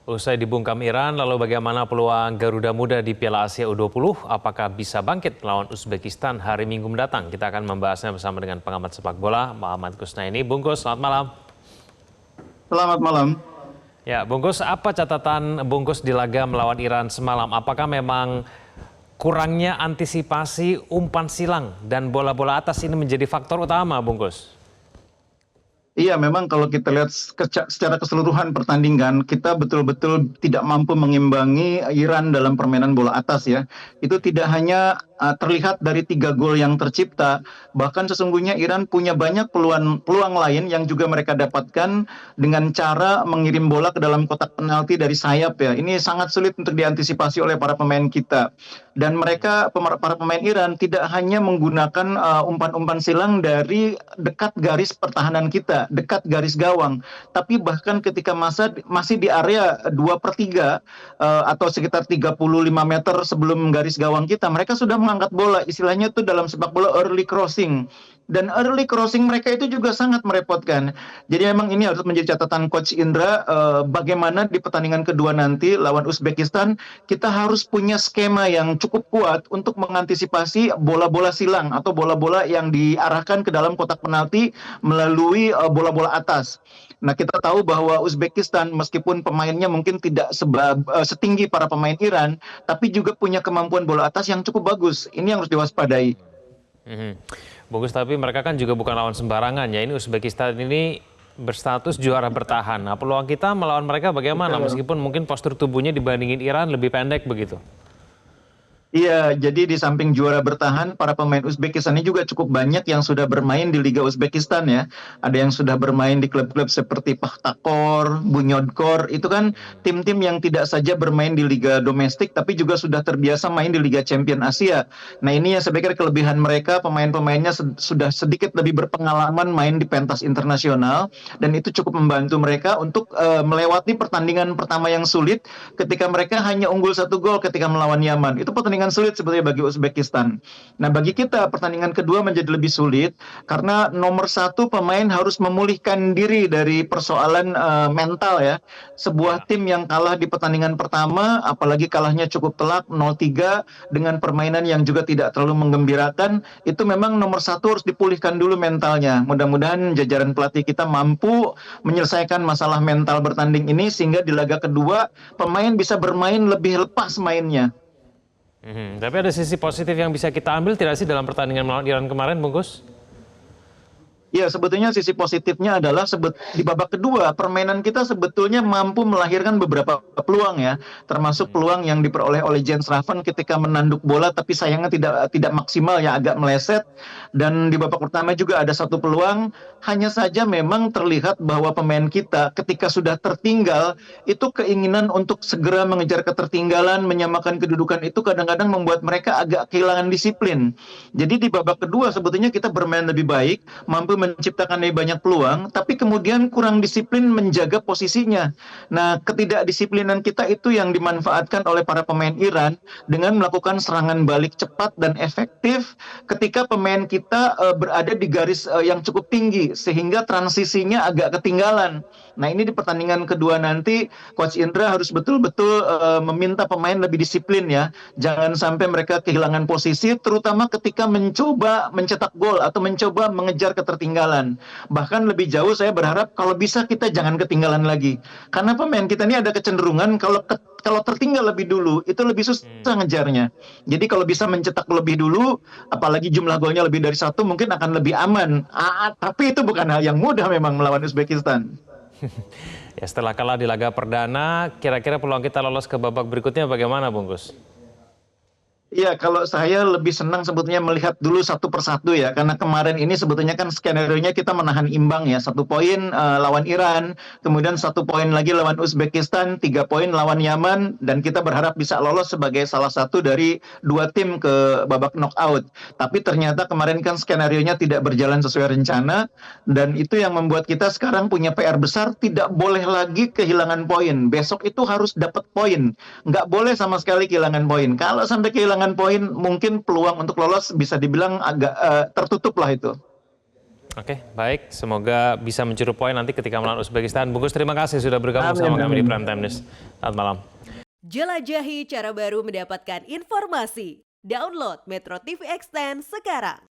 Usai dibungkam Iran, lalu bagaimana peluang Garuda Muda di Piala Asia U20? Apakah bisa bangkit melawan Uzbekistan hari Minggu mendatang? Kita akan membahasnya bersama dengan pengamat sepak bola Muhammad Kusnaini. Bungkus, selamat malam. Selamat malam. Ya, Bungkus, apa catatan Bungkus di laga melawan Iran semalam? Apakah memang kurangnya antisipasi umpan silang dan bola-bola atas ini menjadi faktor utama, Bungkus? Iya, memang kalau kita lihat secara keseluruhan pertandingan, kita betul-betul tidak mampu mengimbangi Iran dalam permainan bola atas ya. Itu tidak hanya terlihat dari 3 gol yang tercipta, bahkan sesungguhnya Iran punya banyak peluang lain yang juga mereka dapatkan dengan cara mengirim bola ke dalam kotak penalti dari sayap ya. Ini sangat sulit untuk diantisipasi oleh para pemain kita. Dan mereka, para pemain Iran tidak hanya menggunakan umpan-umpan silang dari dekat garis pertahanan kita, dekat garis gawang, tapi bahkan ketika masih di area 2/3 atau sekitar 35 meter sebelum garis gawang kita, mereka sudah mengangkat bola, istilahnya itu dalam sepak bola early crossing. Dan early crossing mereka itu juga sangat merepotkan. Jadi memang ini harus menjadi catatan Coach Indra, bagaimana di pertandingan kedua nanti lawan Uzbekistan, kita harus punya skema yang cukup kuat untuk mengantisipasi bola-bola silang atau bola-bola yang diarahkan ke dalam kotak penalti melalui bola-bola atas. Nah, kita tahu bahwa Uzbekistan meskipun pemainnya mungkin tidak setinggi para pemain Iran, tapi juga punya kemampuan bola atas yang cukup bagus. Ini yang harus diwaspadai. Bagus, tapi mereka kan juga bukan lawan sembarangan ya. Ini Uzbekistan ini berstatus juara bertahan. Nah, peluang kita melawan mereka bagaimana? Meskipun mungkin postur tubuhnya dibandingin Iran lebih pendek begitu. Iya, jadi di samping juara bertahan, para pemain Uzbekistan ini juga cukup banyak yang sudah bermain di Liga Uzbekistan ya. Ada yang sudah bermain di klub-klub seperti Pakhtakor, Bunyodkor. Itu kan tim-tim yang tidak saja bermain di Liga domestik, tapi juga sudah terbiasa main di Liga Champion Asia. Nah, ini yang saya pikir kelebihan mereka, pemain-pemainnya sudah sedikit lebih berpengalaman main di pentas internasional. Dan itu cukup membantu mereka untuk melewati pertandingan pertama yang sulit ketika mereka hanya unggul 1 gol ketika melawan Yaman. Itu pertandingan sulit sebetulnya bagi Uzbekistan. Nah, bagi kita pertandingan kedua menjadi lebih sulit karena nomor 1 pemain harus memulihkan diri dari persoalan mental ya. Sebuah tim yang kalah di pertandingan pertama, apalagi kalahnya cukup telak 0-3 dengan permainan yang juga tidak terlalu menggembirakan, itu memang nomor 1 harus dipulihkan dulu mentalnya. Mudah-mudahan jajaran pelatih kita mampu menyelesaikan masalah mental bertanding ini sehingga di laga kedua pemain bisa bermain lebih lepas mainnya. Tapi ada sisi positif yang bisa kita ambil tidak sih dalam pertandingan melawan Iran kemarin, Bungkus? Ya, sebetulnya sisi positifnya adalah di babak kedua permainan kita sebetulnya mampu melahirkan beberapa peluang ya, termasuk peluang yang diperoleh oleh Jens Raven ketika menanduk bola tapi sayangnya tidak maksimal ya, agak meleset. Dan di babak pertama juga ada 1 peluang, hanya saja memang terlihat bahwa pemain kita ketika sudah tertinggal itu keinginan untuk segera mengejar ketertinggalan, menyamakan kedudukan itu kadang-kadang membuat mereka agak kehilangan disiplin. Jadi di babak kedua sebetulnya kita bermain lebih baik, mampu menciptakan lebih banyak peluang, tapi kemudian kurang disiplin menjaga posisinya. Nah, ketidakdisiplinan kita itu yang dimanfaatkan oleh para pemain Iran dengan melakukan serangan balik cepat dan efektif ketika pemain kita berada di garis yang cukup tinggi, sehingga transisinya agak ketinggalan. Nah, ini di pertandingan kedua nanti, Coach Indra harus betul-betul meminta pemain lebih disiplin ya. Jangan sampai mereka kehilangan posisi, terutama ketika mencoba mencetak gol atau mencoba mengejar ketertinggalan. Bahkan lebih jauh saya berharap kalau bisa kita jangan ketinggalan lagi. Karena pemain kita ini ada kecenderungan kalau tertinggal lebih dulu, itu lebih susah ngejarnya. Jadi kalau bisa mencetak lebih dulu, apalagi jumlah golnya lebih dari 1, mungkin akan lebih aman. Tapi itu bukan hal yang mudah memang melawan Uzbekistan. Ya, setelah kalah di laga perdana, kira-kira peluang kita lolos ke babak berikutnya bagaimana, Bungkus? Iya, kalau saya lebih senang sebetulnya melihat dulu satu persatu ya, karena kemarin ini sebetulnya kan skenario-nya kita menahan imbang ya, 1 poin lawan Iran, kemudian 1 poin lagi lawan Uzbekistan, 3 poin lawan Yaman, dan kita berharap bisa lolos sebagai salah satu dari 2 tim ke babak knockout. Tapi ternyata kemarin kan skenario-nya tidak berjalan sesuai rencana, dan itu yang membuat kita sekarang punya PR besar, tidak boleh lagi kehilangan poin. Besok itu harus dapat poin, nggak boleh sama sekali kehilangan poin. Kalau sampai kehilangan poin, mungkin peluang untuk lolos bisa dibilang agak tertutup lah itu. Oke, baik. Semoga bisa mencuri poin nanti ketika melawan Uzbekistan. Bungkus, terima kasih sudah bergabung sama kami di Prime Time News. Selamat malam. Jelajahi cara baru mendapatkan informasi. Download Metro TV Extend sekarang.